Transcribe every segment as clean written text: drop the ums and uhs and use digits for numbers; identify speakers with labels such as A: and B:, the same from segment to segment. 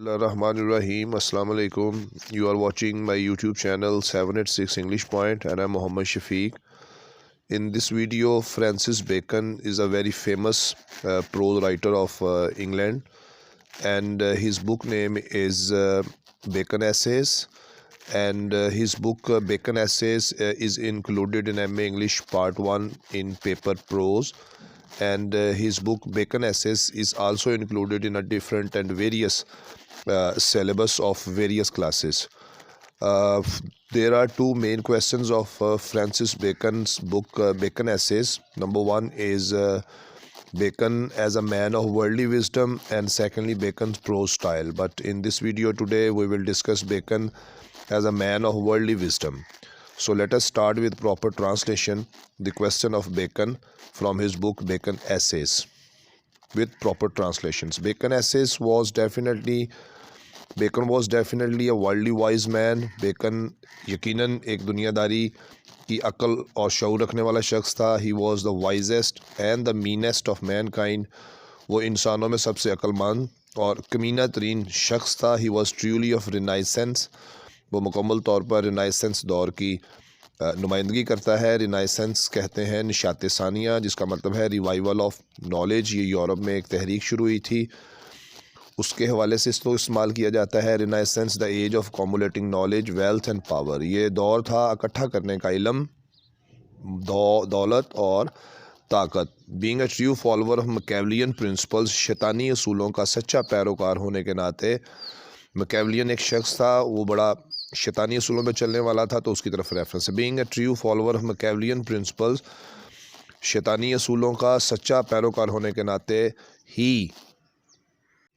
A: Bismillahirrahmanirrahim. Assalamu alaikum. You are watching my YouTube channel 786 English Point and I'm Muhammad Shafiq. In this video, Francis Bacon is a very famous prose writer of England, and his book name is Bacon Essays, and his book Bacon Essays is included in MA English Part 1 in paper prose, and his book Bacon Essays is also included in a different and various syllabus of various classes. There are two main questions of Francis Bacon's book Bacon Essays. Number one is Bacon as a man of worldly wisdom, and secondly Bacon's prose style. But in this video today we will discuss Bacon as a man of worldly wisdom. So let us start with proper translation, the question of Bacon from his book Bacon Essays with proper translations. Bacon was definitely a worldly wise man. Bacon یقیناً ایک دنیا داری کی عقل اور شعور رکھنے والا شخص تھا. He was the wisest and the meanest of mankind. وہ انسانوں میں سب سے عقل مند اور کمینہ ترین شخص تھا. He was truly of Renaissance. وہ مکمل طور پر رینائسنس دور کی نمائندگی کرتا ہے. رینائسنس کہتے ہیں نشاط ثانیہ، جس کا مطلب ہے ریوائیول آف نالج. یہ یورپ میں ایک تحریک شروع ہوئی تھی، اس کے حوالے سے اس کو استعمال کیا جاتا ہے. Renaissance the age of accumulating knowledge, wealth and power. یہ دور تھا اکٹھا کرنے کا علم، دولت اور طاقت. Being a true follower of Machiavellian principles, شیطانی اصولوں کا سچا پیروکار ہونے کے ناطے. میکیویلین ایک شخص تھا، وہ بڑا شیطانی اصولوں پہ چلنے والا تھا، تو اس کی طرف ریفرنس ہے. Being a true follower of Machiavellian principles, شیطانی اصولوں کا سچا پیروکار ہونے کے ناطے.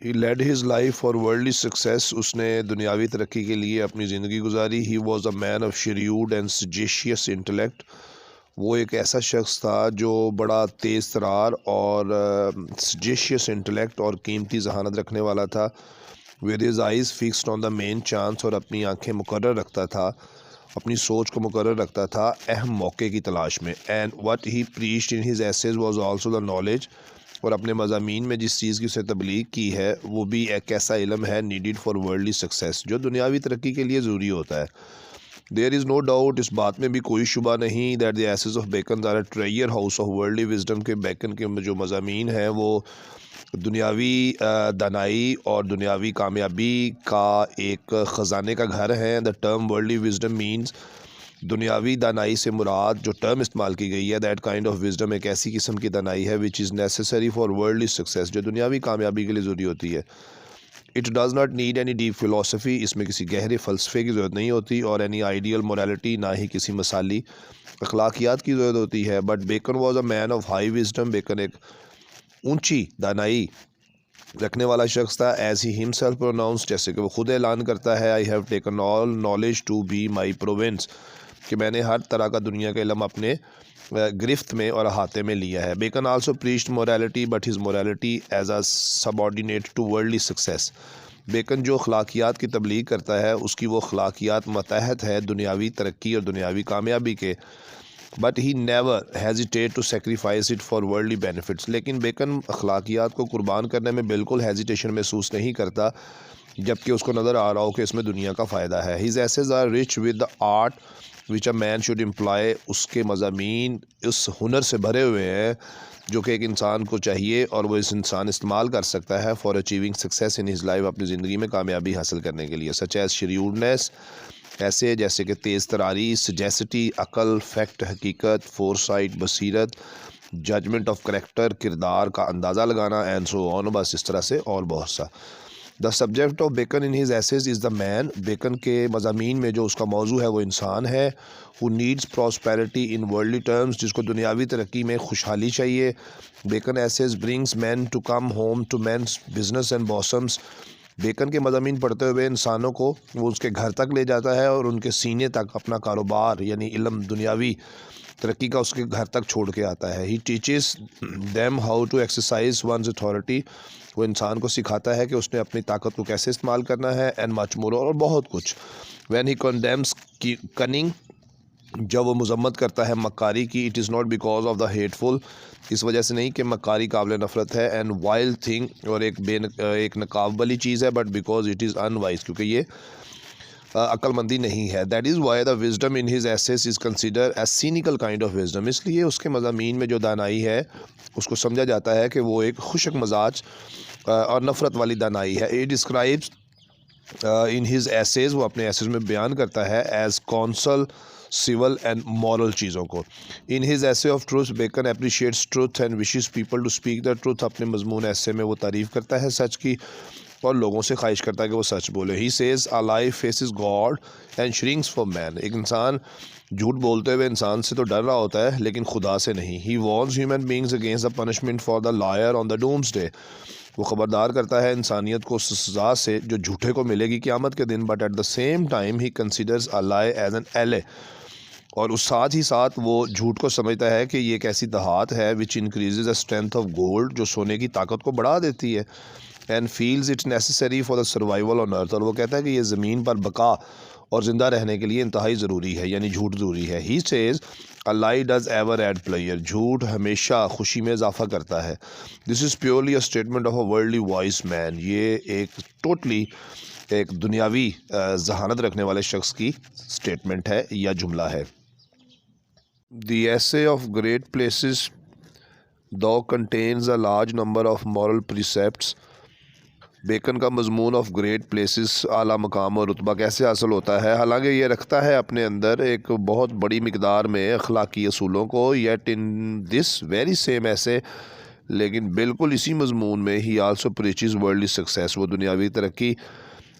A: He led his life for worldly success. اس نے دنیاوی ترقی کے لیے اپنی زندگی گزاری. He was a man of shrewd and sagacious intellect. وہ ایک ایسا شخص تھا جو بڑا تیز ترار اور sagacious intellect اور قیمتی ذہانت رکھنے والا تھا. With his eyes fixed on the main chance، اور اپنی آنکھیں مقرر رکھتا تھا، اپنی سوچ کو مقرر رکھتا تھا اہم موقع کی تلاش میں. And what he preached in his essays was also the knowledge، اور اپنے مضامین میں جس چیز کی اسے تبلیغ کی ہے وہ بھی ایک ایسا علم ہے needed for worldly success، جو دنیاوی ترقی کے لیے ضروری ہوتا ہے. There is no doubt، اس بات میں بھی کوئی شبہ نہیں، that the essays of Bacon are a treasure house of worldly wisdom، کہ بیکن کے جو مضامین ہیں وہ دنیاوی دانائی اور دنیاوی کامیابی کا ایک خزانے کا گھر ہے. The term worldly wisdom means، دنیاوی دانائی سے مراد جو ٹرم استعمال کی گئی ہے، that kind of wisdom، ایک ایسی قسم کی دانائی ہے which is necessary for worldly success، جو دنیاوی کامیابی کے لیے ضروری ہوتی ہے. It does not need any deep philosophy، اس میں کسی گہرے فلسفے کی ضرورت نہیں ہوتی، اور any ideal morality، نہ ہی کسی مثالی اخلاقیات کی ضرورت ہوتی ہے. But Bacon was a man of high wisdom، Bacon ایک اونچی دانائی رکھنے والا شخص تھا. As he himself pronounced، جیسے کہ وہ خود اعلان کرتا ہے، I have taken all knowledge to be my province، کہ میں نے ہر طرح کا دنیا کا علم اپنے گرفت میں اور احاطے میں لیا ہے. Bacon also preached morality but his morality as a subordinate to worldly success. Bacon جو اخلاقیات کی تبلیغ کرتا ہے اس کی وہ اخلاقیات ماتحت ہے دنیاوی ترقی اور دنیاوی کامیابی کے. But he never hesitate to sacrifice it for worldly benefits، لیکن بیکن اخلاقیات کو قربان کرنے میں بالکل ہیزیٹیشن محسوس نہیں کرتا جبکہ اس کو نظر آ رہا ہو کہ اس میں دنیا کا فائدہ ہے. His essays are rich with the art which a man should employ، اس کے مضامین اس ہنر سے بھرے ہوئے ہیں جو کہ ایک انسان کو چاہیے اور وہ اس انسان استعمال کر سکتا ہے for achieving success in his life، اپنی زندگی میں کامیابی حاصل کرنے کے لیے. such as shrewdness، ایسے جیسے کہ تیز تراری، سجیسٹی عقل، فیکٹ حقیقت، فورسائٹ بصیرت، ججمنٹ آف کریکٹر کردار کا اندازہ لگانا، اینڈ سو آن، بس اس طرح سے اور بہت سا. The subject of Bacon in his essays is the man, Bacon کے مضامین میں جو اس کا موضوع ہے وہ انسان ہے. who needs prosperity in worldly terms، جس کو دنیاوی ترقی میں خوشحالی چاہیے. Bacon essays brings men to come home to men's business and bosoms، Bacon کے مضامین پڑھتے ہوئے انسانوں کو وہ اس کے گھر تک لے جاتا ہے اور ان کے سینے تک اپنا کاروبار یعنی علم دنیاوی ترقی کا اس کے گھر تک چھوڑ کے آتا ہے. He teaches them how to exercise one's authority، وہ انسان کو سکھاتا ہے کہ اس نے اپنی طاقت کو کیسے استعمال کرنا ہے. and much more، اور بہت کچھ. when he condemns cunning، جب وہ مذمت کرتا ہے مکاری کی، it is not because of the hateful, اس وجہ سے نہیں کہ مکاری قابل نفرت ہے، اینڈ وائلڈ تھنگ، اور ایک نقاب والی چیز ہے، but because it is unwise, کیونکہ یہ عقل مندی نہیں ہے. That is why the wisdom in his essays is consider as cynical kind of wisdom, اس لیے اس کے مضامین میں جو دانائی ہے اس کو سمجھا جاتا ہے کہ وہ ایک خشک مزاج اور نفرت والی دانائی ہے. It describes in his essays, وہ اپنے ایسیز میں بیان کرتا ہے as counsel civil and moral چیزوں کو. In his essay of truth Bacon appreciates truth and wishes people to speak the truth, اپنے مضمون ایسے میں وہ تعریف کرتا ہے سچ کی اور لوگوں سے خواہش کرتا ہے کہ وہ سچ بولے. ہی سیز اے لائی phases God and shrinks for مین، ایک انسان جھوٹ بولتے ہوئے انسان سے تو ڈر رہا ہوتا ہے لیکن خدا سے نہیں. He warns human beings against the punishment for the liar on the doomsday, وہ خبردار کرتا ہے انسانیت کو اس سزا سے جو جھوٹے کو ملے گی قیامت کے دن. But at the same time he considers a lie as N ایلے، اور اس ساتھ ہی ساتھ وہ جھوٹ کو سمجھتا ہے کہ یہ ایک ایسی دھات ہے which increases the strength of gold, جو سونے کی طاقت کو بڑھا دیتی ہے. And feels it necessary for the survival on earth, اور وہ کہتا ہے کہ یہ زمین پر بقا اور زندہ رہنے کے لیے انتہائی ضروری ہے، یعنی جھوٹ ضروری ہے. ہی سیز اے لائی ڈز ایور ایڈ پلیئر، جھوٹ ہمیشہ خوشی میں اضافہ کرتا ہے. This is purely a statement of a worldly wise man, یہ ایک ٹوٹلی ایک دنیاوی ذہانت رکھنے والے شخص کی اسٹیٹمنٹ ہے یا جملہ ہے. The essay of great places though contains a large number of moral precepts، Bacon کا مضمون آف گریٹ پلیسز، اعلیٰ مقام اور رتبہ کیسے حاصل ہوتا ہے، حالانکہ یہ رکھتا ہے اپنے اندر ایک بہت بڑی مقدار میں اخلاقی اصولوں کو. Yet in this very same ایسے، لیکن بالکل اسی مضمون میں ہی آلسو پریچز ورلڈلی سکسیس، وہ دنیاوی ترقی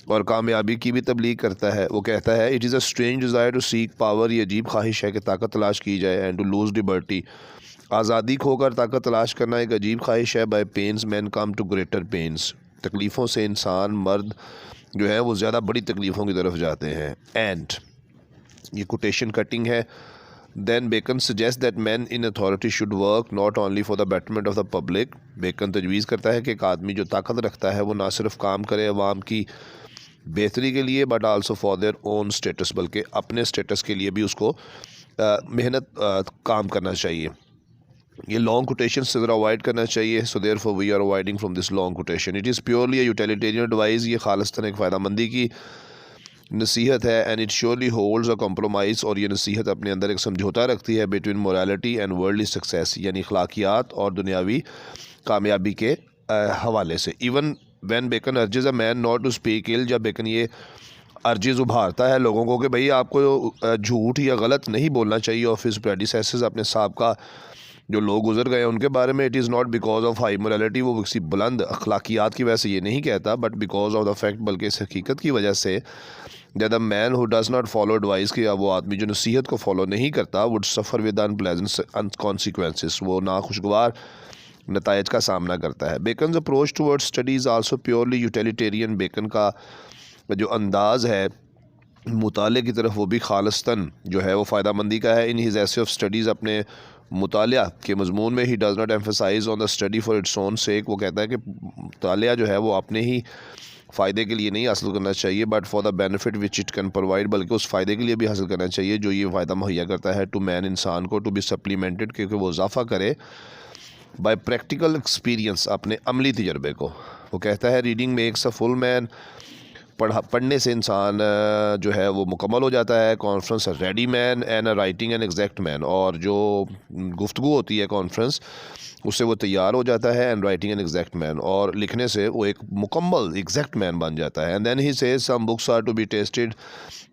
A: اور کامیابی کی بھی تبلیغ کرتا ہے. وہ کہتا ہے it is a strange desire to seek power, یہ عجیب خواہش ہے کہ طاقت تلاش کی جائے. اینڈ ٹو لوز لبرٹی، آزادی کھو کر طاقت تلاش کرنا ایک عجیب خواہش ہے. By pains men come to greater pains, تکلیفوں سے انسان مرد جو ہے وہ زیادہ بڑی تکلیفوں کی طرف جاتے ہیں. اینڈ یہ کوٹیشن کٹنگ ہے. Then Bacon suggest that men in authority should work not only for the betterment of the public, Bacon تجویز کرتا ہے کہ ایک آدمی جو طاقت رکھتا ہے وہ نہ صرف کام کرے عوام کی بہتری کے لیے، but also for their own status, بلکہ اپنے اسٹیٹس کے لیے بھی اس کو محنت کام کرنا چاہیے. یہ لانگ کوٹیشن سے ذرا اوائڈ کرنا چاہیے. So therefore we are avoiding from this long quotation. It is purely a utilitarian advice, یہ خالصتاً ایک فائدہ مندی کی نصیحت ہے. And it surely holds a compromise, اور یہ نصیحت اپنے اندر ایک سمجھوتا رکھتی ہے between morality and worldly success, یعنی اخلاقیات اور دنیاوی کامیابی کے حوالے سے. Even when Bacon urges a man not to speak ill, جب بیکن یہ ارجز ابھارتا ہے لوگوں کو کہ بھئی آپ کو جھوٹ یا غلط نہیں بولنا چاہیے آف ہز پریڈیسیسرز، اپنے سابقہ جو لوگ گزر گئے ان کے بارے میں. It is not because of high morality, وہ کسی بلند اخلاقیات کی وجہ سے یہ نہیں کہتا، but because of the fact, بلکہ اس حقیقت کی وجہ سے that a man who does not follow advice، کہ وہ آدمی جو نصیحت کو فالو نہیں کرتا would suffer with unpleasant consequences، وہ ناخوشگوار نتائج کا سامنا کرتا ہے. Bacon's approach toward study is also purely utilitarian, Bacon کا جو انداز ہے مطالعے کی طرف وہ بھی خالصتاً جو ہے وہ فائدہ مندی کا ہے. In his essay of studies, اپنے مطالعہ کے مضمون میں he does not emphasize on the study for its own sake, وہ کہتا ہے کہ مطالعہ جو ہے وہ اپنے ہی فائدے کے لیے نہیں حاصل کرنا چاہیے، but for the benefit which it can provide, بلکہ اس فائدے کے لیے بھی حاصل کرنا چاہیے جو یہ فائدہ مہیا کرتا ہے ٹو مین، انسان کو، ٹو بی سپلیمنٹڈ، کیونکہ وہ اضافہ کرے بائی پریکٹیکل ایکسپیرینس، اپنے عملی تجربے کو. وہ کہتا ہے ریڈنگ میکس اے فل مین، پڑھنے سے انسان جو ہے وہ مکمل ہو جاتا ہے. Conference ready man and writing an exact man, اور جو گفتگو ہوتی ہے کانفرنس اس سے وہ تیار ہو جاتا ہے. And writing an exact man, اور لکھنے سے وہ ایک مکمل ایگزیکٹ مین بن جاتا ہے. And then he says some books are to be tasted,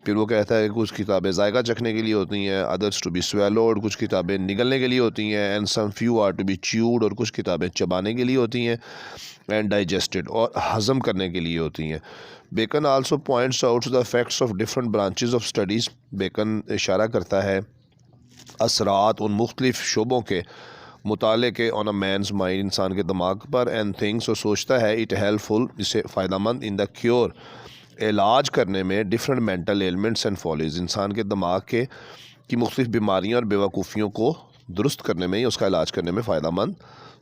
A: پھر وہ کہتا ہے کہ کچھ کتابیں ذائقہ چکھنے کے لیے ہوتی ہیں، ادرس ٹو بی سویلوڈ، کچھ کتابیں نگلنے کے لیے ہوتی ہیں. And some few are to be chewed, اور کچھ کتابیں چبانے کے لیے ہوتی ہیں. اینڈ ڈائجسٹڈ، اور ہضم کرنے کے لیے ہوتی ہیں. Bacon also points out the facts of different branches of studies, Bacon اشارہ کرتا ہے اثرات ان مختلف شعبوں کے مطالعے کے آن اے مینز مائنڈ، انسان کے دماغ پر. اینڈ تھنگس، اور سوچتا ہے اٹ ہیلپ فل، اسے فائدہ مند، ان دا کیور، علاج کرنے میں، different mental elements and falls, انسان کے دماغ کی مختلف بیماریاں اور بیوقوفیوں کو درست کرنے میں، اس کا علاج کرنے میں فائدہ مند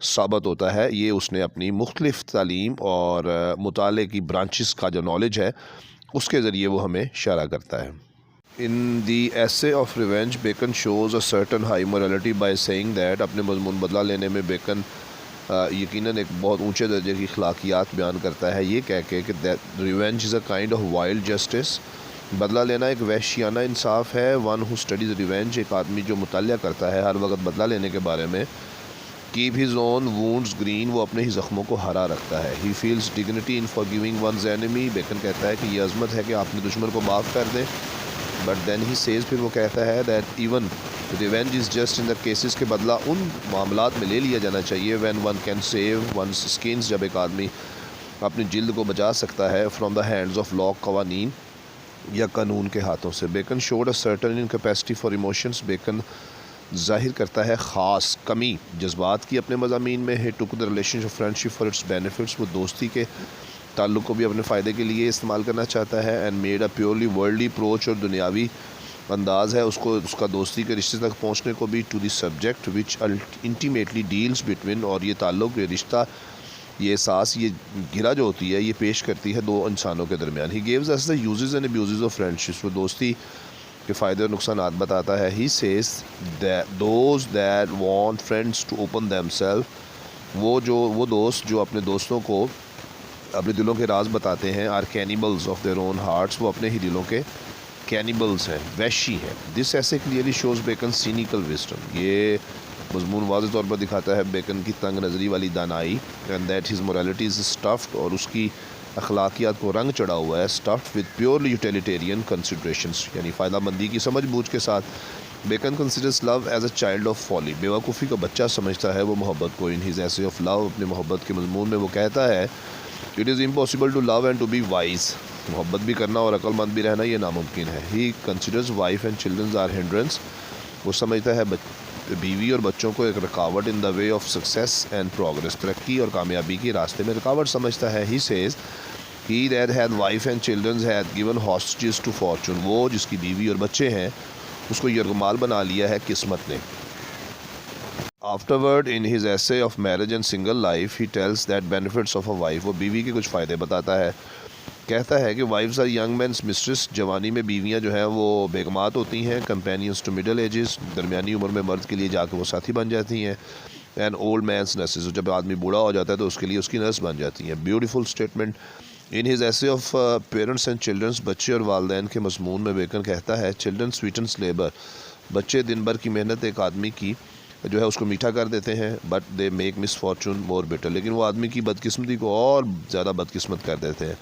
A: ثابت ہوتا ہے. یہ اس نے اپنی مختلف تعلیم اور مطالعے کی برانچز کا جو نالج ہے اس کے ذریعے وہ ہمیں اشارہ کرتا ہے. In the essay of revenge, Bacon shows a certain high morality by saying that اپنے مضمون بدلہ لینے میں بیکن یقیناً ایک بہت اونچے درجے کی اخلاقیات بیان کرتا ہے یہ کہہ کے کہ revenge is a kind of wild justice, بدلہ لینا ایک وحشیانہ انصاف ہے. ون ہو اسٹڈیز ریونج، ایک آدمی جو مطالعہ کرتا ہے ہر وقت بدلہ لینے کے بارے میں. Keep his own wounds green, وہ اپنے ہی زخموں کو ہرا رکھتا ہے. He feels dignity in forgiving one's enemy, Bacon کہتا ہے کہ یہ عظمت ہے کہ آپ اپنے دشمن کو معاف کر دیں. بٹ دین ہی سیز، پھر وہ کہتا ہے that even revenge is just in the cases, کے بدلہ ان معاملات میں لے لیا جانا چاہیے when one can save one's skins, جب ایک آدمی اپنی جلد کو بچا سکتا ہے from the hands of law, قوانین یا قانون کے ہاتھوں سے. Bacon showed a certain incapacity for emotions, Bacon ظاہر کرتا ہے خاص کمی جذبات کی اپنے مضامین میں. He took the relation of friendship for its benefits, وہ دوستی کے تعلق کو بھی اپنے فائدے کے لیے استعمال کرنا چاہتا ہے. And made a purely worldly approach, اور دنیاوی انداز ہے اس کا دوستی کے رشتے تک پہنچنے کو بھی. To the subject which intimately deals between, اور یہ تعلق، یہ رشتہ، یہ احساس، یہ گرا جو ہوتی ہے یہ پیش کرتی ہے دو انسانوں کے درمیان. He gives us the uses and abuses of friendships, وہ دوستی کے فائدے اور نقصانات بتاتا ہے. He says those that want friends to open them self, وہ دوست جو اپنے دوستوں کو اپنے دلوں کے راز بتاتے ہیں. Are cannibals of their own hearts, وہ اپنے ہی دلوں کے کینیبلز ہیں، وحشی ہیں. This essay clearly shows Bacon cynical wisdom, یہ مضمون واضح طور پر دکھاتا ہے بیکن کی تنگ نظری والی دانائی. And that his morality is stuffed، اور اس کی اخلاقیات کو رنگ چڑھا ہوا ہے. stuffed with purely utilitarian considerations، یعنی فائدہ مندی کی سمجھ بوجھ کے ساتھ. Bacon considers love as a child of folly، بیوقوفی کا بچہ سمجھتا ہے وہ محبت کو. in his essay of love، اپنے محبت کے مضمون میں وہ کہتا ہے it is impossible to love and to be wise، محبت بھی کرنا اور عقل مند بھی رہنا یہ ناممکن ہے. he considers wife and children are hindrance، وہ سمجھتا ہے بیوی اور بچوں کو ایک رکاوٹ in the way of success and progress، ترقی اور کامیابی کے راستے میں رکاوٹ سمجھتا ہے. he says he that had wife and children had given hostages to fortune، وہ جس کی بیوی اور بچے ہیں اس کو یرغمال بنا لیا ہے قسمت نے. Afterward in his essay of marriage and single life he tells that benefits of a wife، وہ بیوی کے کچھ فائدے بتاتا ہے. کہتا ہے کہ wives are young men's mistress، جوانی میں بیویاں جو ہیں وہ بیگمات ہوتی ہیں. companions to middle ages، درمیانی عمر میں مرد کے لیے جا کے وہ ساتھی بن جاتی ہیں. and old man's nurses، جب آدمی بوڑھا ہو جاتا ہے تو اس کے لیے اس کی نرس بن جاتی ہیں. beautiful statement. in his essay of parents and children، بچے اور والدین کے مضمون میں بیکن کہتا ہے children sweetens labor، بچے دن بھر کی محنت ایک آدمی کی جو ہے اس کو میٹھا کر دیتے ہیں. But they make miss fortune more better, لیکن وہ آدمی کی بدقسمتی کو اور زیادہ بدقسمت کر دیتے ہیں.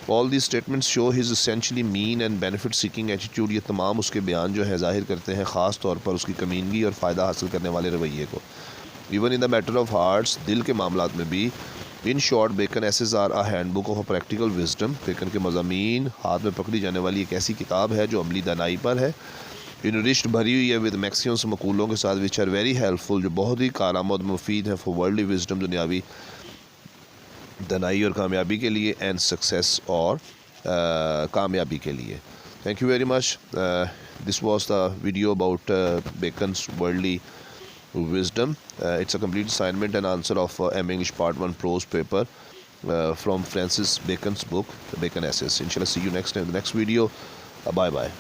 A: All these statements show his essentially mean and benefit seeking attitude, یہ تمام اس کے بیان جو ہے ظاہر کرتے ہیں خاص طور پر اس کی کمینگی اور فائدہ حاصل کرنے والے رویے کو. Even in the matter of hearts, دل کے معاملات میں بھی. In short Bacon essays are a handbook of a practical wisdom, Bacon کے مضامین ہاتھ میں پکڑی جانے والی ایک ایسی کتاب ہے جو عملی دانائی پر ہے. انرچڈ بھری ہوئی ہے ود میکسیمس، مقولوں کے ساتھ وچ آر ویری ہیلپ فل، جو بہت ہی کارآمد مفید ہیں فار ورلڈلی وزڈم، دنیاوی دانائی اور کامیابی کے لیے. اینڈ سکسیس، اور کامیابی کے لیے. Thank you very much. This was the video about Bacon's worldly wisdom. It's a complete assignment and answer of M English Part 1 prose paper from Francis Bacon's book, The Bacon Essays. Inshallah, see you next time in the next video. Bye bye.